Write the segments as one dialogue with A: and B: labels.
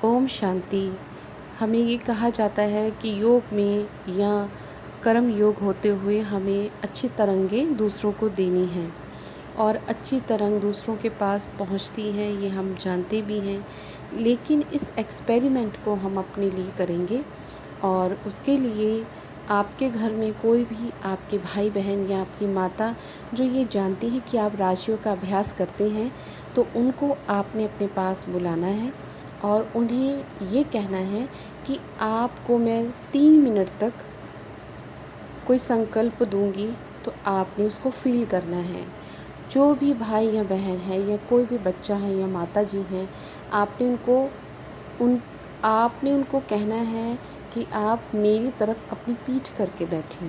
A: ओम शांति। हमें ये कहा जाता है कि योग में या कर्म योग होते हुए हमें अच्छी तरंगें दूसरों को देनी हैं और अच्छी तरंग दूसरों के पास पहुंचती है, ये हम जानते भी हैं। लेकिन इस एक्सपेरिमेंट को हम अपने लिए करेंगे और उसके लिए आपके घर में कोई भी आपके भाई बहन या आपकी माता जो ये जानती हैं कि आप राशियों का अभ्यास करते हैं, तो उनको आपने अपने पास बुलाना है और उन्हें ये कहना है कि आपको मैं 3 मिनट तक कोई संकल्प दूंगी, तो आपने उसको फ़ील करना है। जो भी भाई या बहन है या कोई भी बच्चा है या माता जी हैं, आपने उन आपने उनको कहना है कि आप मेरी तरफ अपनी पीठ करके बैठें,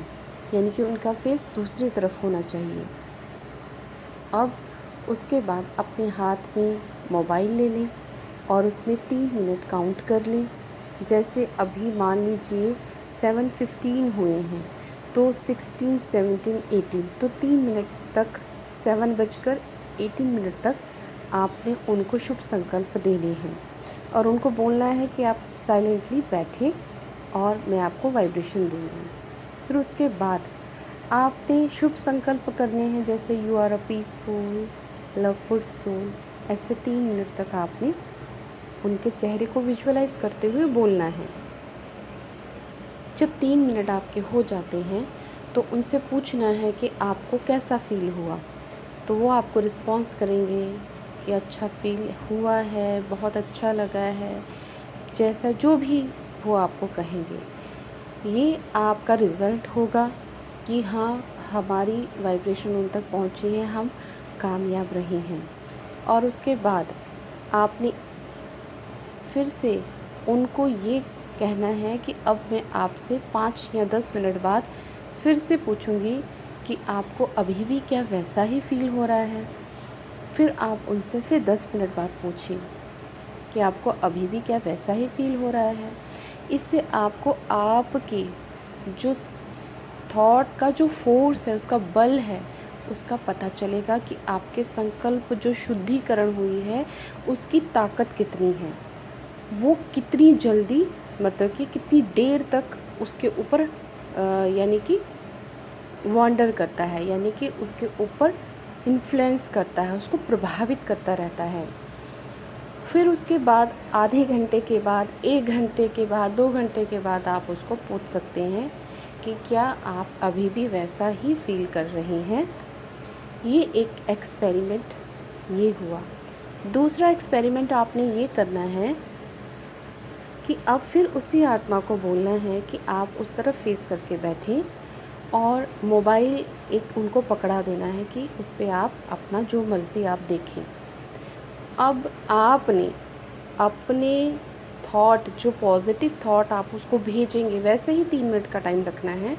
A: यानी कि उनका फेस दूसरी तरफ होना चाहिए। अब उसके बाद अपने हाथ में मोबाइल ले लें और उसमें 3 मिनट काउंट कर लें। जैसे अभी मान लीजिए 7:15 हुए हैं, तो 16, 17, 18, तो 3 मिनट तक 7:18 तक आपने उनको शुभ संकल्प देने हैं और उनको बोलना है कि आप साइलेंटली बैठें और मैं आपको वाइब्रेशन दूँगी। फिर उसके बाद आपने शुभ संकल्प करने हैं, जैसे you are a peaceful loveful soul. ऐसे 3 मिनट तक आपने उनके चेहरे को विजुअलाइज करते हुए बोलना है। जब 3 मिनट आपके हो जाते हैं तो उनसे पूछना है कि आपको कैसा फ़ील हुआ, तो वो आपको रिस्पॉन्स करेंगे कि अच्छा फ़ील हुआ है, बहुत अच्छा लगा है, जैसा जो भी वो आपको कहेंगे। ये आपका रिज़ल्ट होगा कि हाँ, हमारी वाइब्रेशन उन तक पहुँची है, हम कामयाब रहे हैं। और उसके बाद आपने फिर से उनको ये कहना है कि अब मैं आपसे 5 या 10 मिनट बाद फिर से पूछूंगी कि आपको अभी भी क्या वैसा ही फ़ील हो रहा है। फिर आप उनसे फिर 10 मिनट बाद पूछें कि आपको अभी भी क्या वैसा ही फ़ील हो रहा है। इससे आपको आपके जो थॉट का जो फोर्स है, उसका बल है, उसका पता चलेगा कि आपके संकल्प जो शुद्धिकरण हुई है उसकी ताकत कितनी है, वो कितनी जल्दी, मतलब कि कितनी देर तक उसके ऊपर यानी कि वॉन्डर करता है, यानी कि उसके ऊपर इन्फ्लुएंस करता है, उसको प्रभावित करता रहता है। फिर उसके बाद आधे घंटे के बाद, 1 घंटे के बाद, 2 घंटे के बाद आप उसको पूछ सकते हैं कि क्या आप अभी भी वैसा ही फ़ील कर रहे हैं। ये एक एक्सपेरिमेंट ये हुआ। दूसरा एक्सपेरिमेंट आपने ये करना है कि अब फिर उसी आत्मा को बोलना है कि आप उस तरफ फेस करके बैठें और मोबाइल एक उनको पकड़ा देना है कि उस पर आप अपना जो मर्ज़ी आप देखें। अब आपने अपने थॉट, जो पॉजिटिव थॉट आप उसको भेजेंगे, वैसे ही 3 मिनट का टाइम रखना है,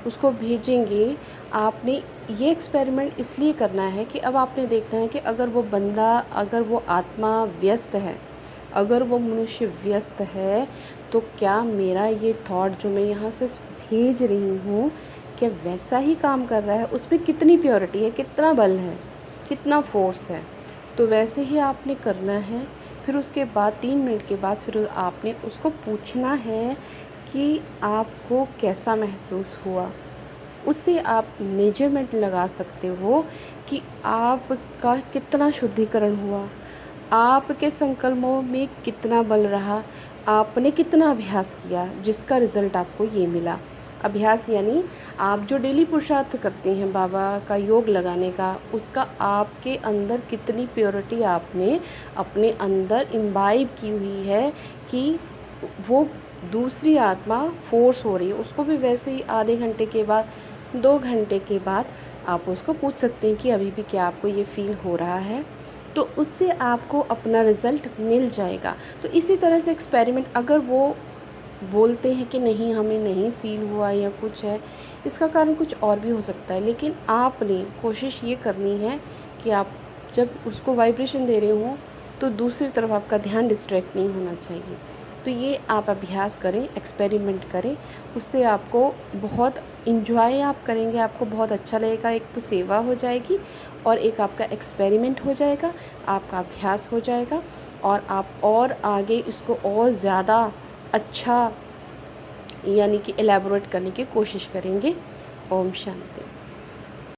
A: उसको भेजेंगे। आपने ये एक्सपेरिमेंट इसलिए करना है कि अब आपने देखना है कि अगर वो बंदा, अगर वो आत्मा व्यस्त है, अगर वो मनुष्य व्यस्त है, तो क्या मेरा ये थॉट जो मैं यहाँ से भेज रही हूँ, क्या वैसा ही काम कर रहा है, उसमें कितनी प्योरिटी है, कितना बल है, कितना फोर्स है। तो वैसे ही आपने करना है। फिर उसके बाद 3 मिनट के बाद फिर आपने उसको पूछना है कि आपको कैसा महसूस हुआ। उससे आप मेजरमेंट लगा सकते हो कि आपका कितना शुद्धिकरण हुआ, आपके संकल्पों में कितना बल रहा, आपने कितना अभ्यास किया जिसका रिज़ल्ट आपको ये मिला। अभ्यास यानी आप जो डेली पुरुषार्थ करते हैं बाबा का योग लगाने का, उसका आपके अंदर कितनी प्योरिटी आपने अपने अंदर इम्बाइब की हुई है कि वो दूसरी आत्मा फोर्स हो रही है। उसको भी वैसे ही आधे घंटे के बाद, 2 घंटे के बाद आप उसको पूछ सकते हैं कि अभी भी क्या आपको ये फ़ील हो रहा है, तो उससे आपको अपना रिज़ल्ट मिल जाएगा। तो इसी तरह से एक्सपेरिमेंट, अगर वो बोलते हैं कि नहीं हमें नहीं फ़ील हुआ या कुछ है, इसका कारण कुछ और भी हो सकता है, लेकिन आपने कोशिश ये करनी है कि आप जब उसको वाइब्रेशन दे रहे हों तो दूसरी तरफ आपका ध्यान डिस्ट्रैक्ट नहीं होना चाहिए। तो ये आप अभ्यास करें, एक्सपेरिमेंट करें, उससे आपको बहुत इन्जॉय आप करेंगे, आपको बहुत अच्छा लगेगा। एक तो सेवा हो जाएगी और एक आपका एक्सपेरिमेंट हो जाएगा, आपका अभ्यास हो जाएगा और आप और आगे इसको और ज़्यादा अच्छा यानी कि एलैबोरेट करने की कोशिश करेंगे। ओम शांति।